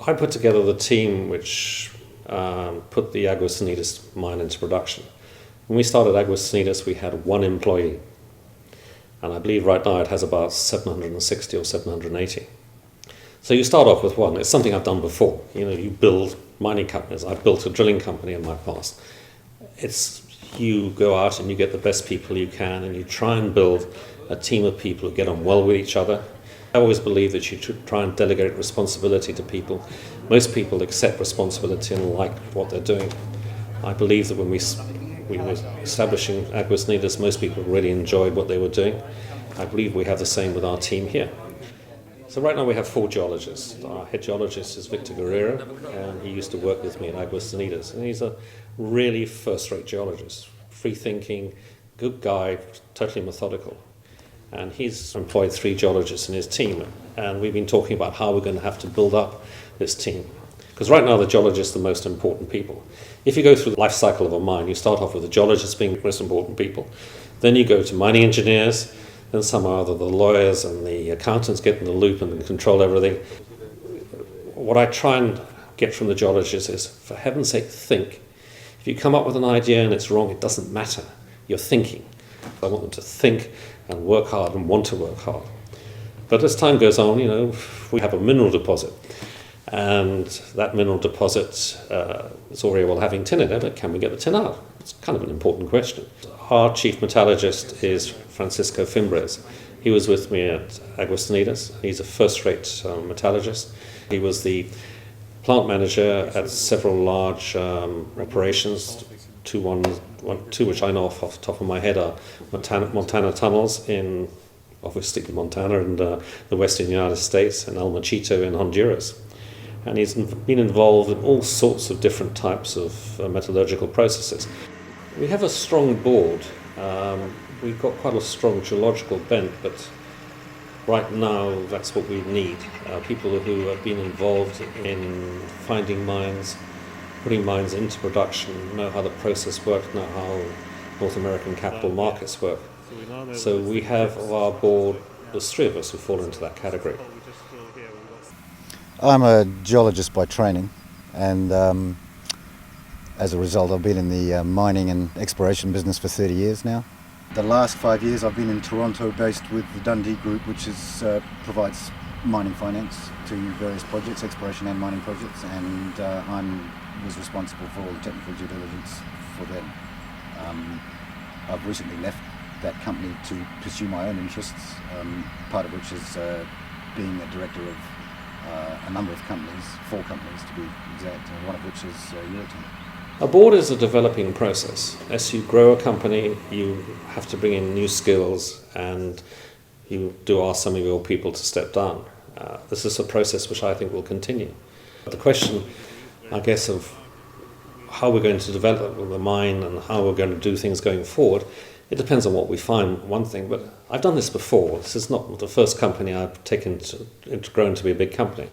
I put together the team which put the Aguas Sanitas mine into production. When we started Aguas Sanitas, we had one employee, and I believe right now it has about 760 or 780. So you start off with one. It's something I've done before. You build mining companies. I've built a drilling company in my past. It's you go out and you get the best people you can, and you try and build a team of people who get on well with each other. I always believe that you should try and delegate responsibility to people. Most people accept responsibility and like what they're doing. I believe that when we were establishing Aguas Sanitas, most people really enjoyed what they were doing. I believe we have the same with our team here. So right now we have 4 geologists. Our head geologist is Victor Guerrero, and he used to work with me at Aguas Sanitas. And he's a really first-rate geologist, free-thinking, good guy, totally methodical. And he's employed 3 geologists in his team, and we've been talking about how we're going to have to build up this team. Because right now the geologists are the most important people. If you go through the life cycle of a mine, you start off with the geologists being the most important people. Then you go to mining engineers, then somehow the lawyers and the accountants get in the loop and control everything. What I try and get from the geologists is, for heaven's sake, think. If you come up with an idea and it's wrong, it doesn't matter. You're thinking. I want them to think and work hard and want to work hard. But as time goes on, we have a mineral deposit. And that mineral deposit is already well having tin in it, but can we get the tin out? It's kind of an important question. Our chief metallurgist is Francisco Fimbres. He was with me at Aguas Sanitas. He's a first-rate metallurgist. He was the plant manager at several large operations. Two which I know off the top of my head are Montana Tunnels in, obviously, Montana and the western United States, and El Machito in Honduras. And he's been involved in all sorts of different types of metallurgical processes. We have a strong board. We've got quite a strong geological bent, but right now that's what we need. People who have been involved in finding mines, putting mines into production, know how the process works, know how North American capital markets work. So we have of our board, there's 3 of us who fall into that category. I'm a geologist by training, and as a result I've been in the mining and exploration business for 30 years now. The last 5 years I've been in Toronto, based with the Dundee Group, which provides mining finance to various projects, exploration and mining projects, and I was responsible for all the technical due diligence for them. I've recently left that company to pursue my own interests, part of which is being a director of a number of companies, 4 companies to be exact, one of which is Eurotin. A board is a developing process. As you grow a company, you have to bring in new skills, and you do ask some of your people to step down. This is a process which I think will continue. The question, I guess, of how we're going to develop the mine and how we're going to do things going forward, it depends on what we find, one thing, but I've done this before. This is not the first company I've taken to grown to be a big company.